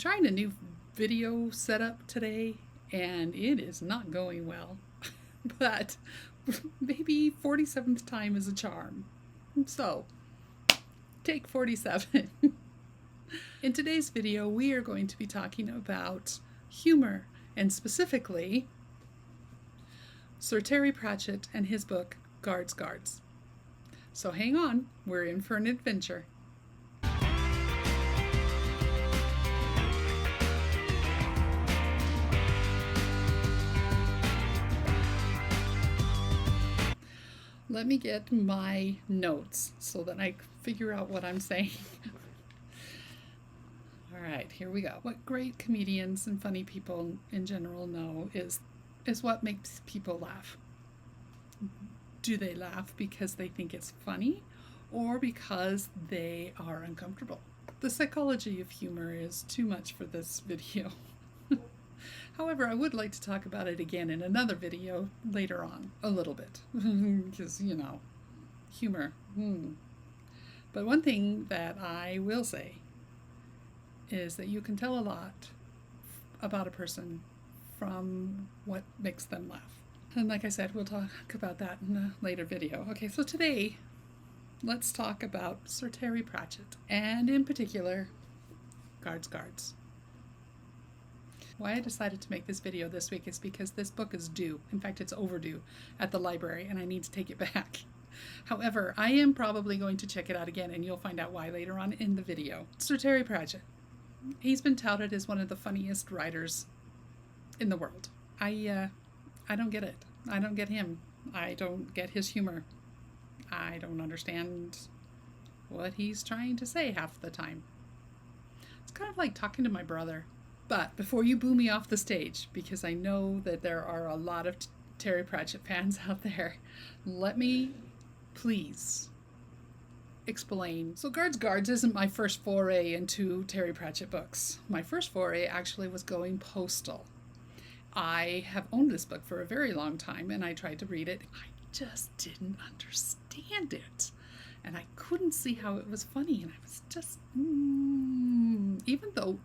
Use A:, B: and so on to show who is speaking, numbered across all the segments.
A: trying a new video setup today, and it is not going well. But maybe 47th time is a charm. So, take 47. In today's video, we are going to be talking about humor, and specifically Sir Terry Pratchett and his book, Guards. So hang on, we're in for an adventure. Let me get my notes so that I figure out what I'm saying. All right, here we go. What great comedians and funny people in general know is what makes people laugh. Do they laugh because they think it's funny or because they are uncomfortable? The psychology of humor is too much for this video. However, I would like to talk about it again in another video later on, a little bit, because, humor. But one thing that I will say is that you can tell a lot about a person from what makes them laugh. And like I said, we'll talk about that in a later video. Okay, so today, let's talk about Sir Terry Pratchett, and in particular, Guards. Why I decided to make this video this week is because this book is due. In fact, it's overdue at the library, and I need to take it back. However, I am probably going to check it out again, and you'll find out why later on in the video. Sir Terry Pratchett. He's been touted as one of the funniest writers in the world. I don't get it. I don't get him. I don't get his humor. I don't understand what he's trying to say half the time. It's kind of like talking to my brother. But before you boo me off the stage, because I know that there are a lot of Terry Pratchett fans out there, let me please explain. So Guards isn't my first foray into Terry Pratchett books. My first foray actually was Going Postal. I have owned this book for a very long time, and I tried to read it. I just didn't understand it. And I couldn't see how it was funny, and I was just, even though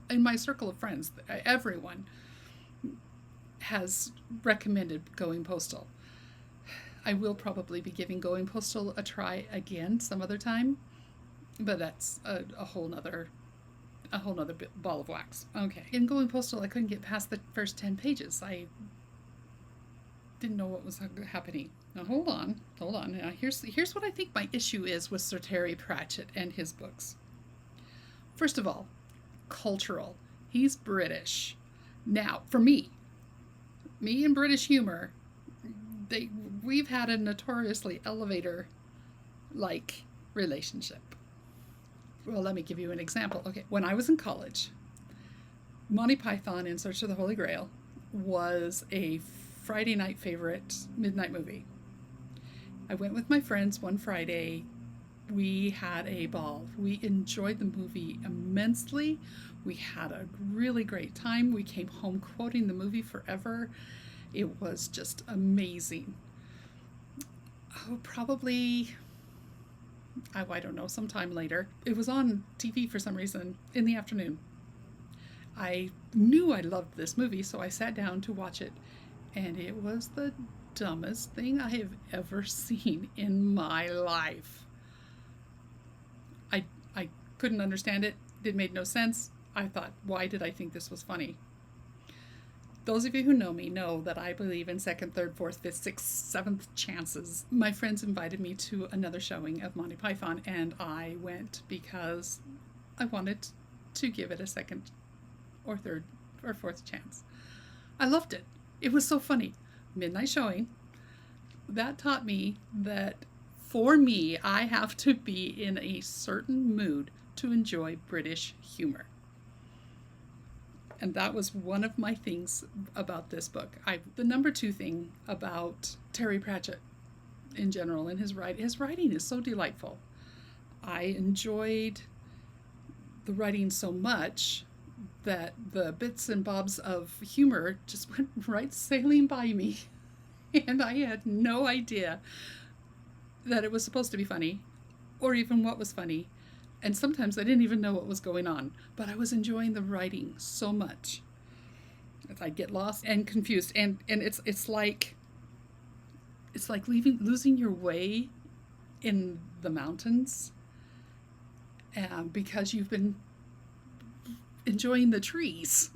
A: in my circle of friends, everyone has recommended Going Postal. I will probably be giving Going Postal a try again some other time, but that's a whole nother ball of wax. Okay. In Going Postal, I couldn't get past the first 10 pages. I didn't know what was happening. Now hold on. Now here's what I think my issue is with Sir Terry Pratchett and his books. First of all, cultural. He's British. Now, for me and British humor, we've had a notoriously elevator-like relationship. Well, let me give you an example. Okay, when I was in college, Monty Python in Search of the Holy Grail was a Friday night favorite midnight movie. I went with my friends one Friday. We had a ball. We enjoyed the movie immensely. We had a really great time. We came home quoting the movie forever. It was just amazing. Oh, probably, I don't know, sometime later. It was on TV for some reason in the afternoon. I knew I loved this movie, so I sat down to watch it, and it was the dumbest thing I have ever seen in my life. I couldn't understand it. It made no sense. I thought, why did I think this was funny? Those of you who know me know that I believe in second, third, fourth, fifth, sixth, seventh chances. My friends invited me to another showing of Monty Python, and I went because I wanted to give it a second or third or fourth chance. I loved it. It was so funny. Midnight showing. That taught me that for me, I have to be in a certain mood to enjoy British humor. And that was one of my things about this book. The number two thing about Terry Pratchett in general and his writing is so delightful. I enjoyed the writing so much that the bits and bobs of humor just went right sailing by me. And I had no idea that it was supposed to be funny or even what was funny And sometimes I didn't even know what was going on, but I was enjoying the writing so much. I get lost and confused, and it's like losing your way in the mountains, because you've been enjoying the trees.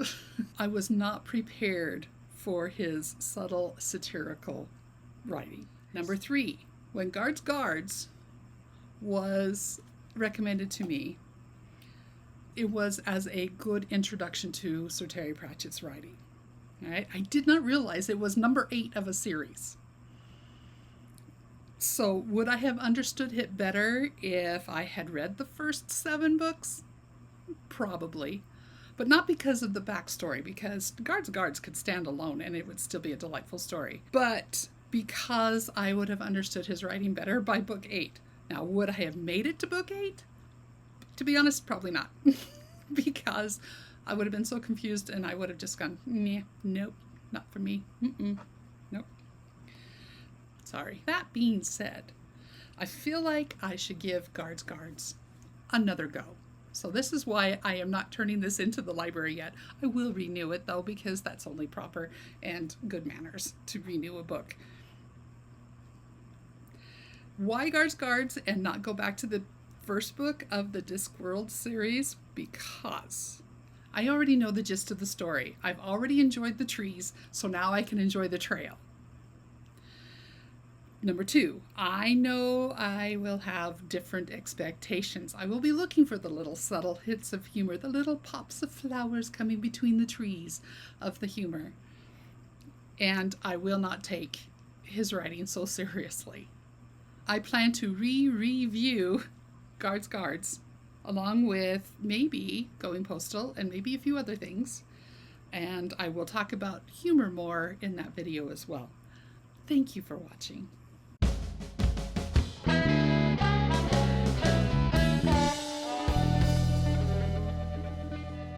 A: I was not prepared for his subtle satirical writing. Number 3, when Guards was recommended to me, it was as a good introduction to Sir Terry Pratchett's writing. All right? I did not realize it was number 8 of a series. So would I have understood it better if I had read the first 7 books? Probably. But not because of the backstory, because Guards could stand alone and it would still be a delightful story. But because I would have understood his writing better by book 8. Now, would I have made it to book 8? To be honest, probably not. Because I would have been so confused and I would have just gone, nope, not for me. Nope. Sorry. That being said, I feel like I should give Guards another go. So this is why I am not turning this into the library yet. I will renew it, though, because that's only proper and good manners to renew a book. Why Guards and not go back to the first book of the Discworld series? Because I already know the gist of the story. I've already enjoyed the trees, so now I can enjoy the trail. Number 2, I know I will have different expectations. I will be looking for the little subtle hits of humor, the little pops of flowers coming between the trees of the humor. And I will not take his writing so seriously. I plan to review Guards, along with maybe Going Postal and maybe a few other things. And I will talk about humor more in that video as well. Thank you for watching.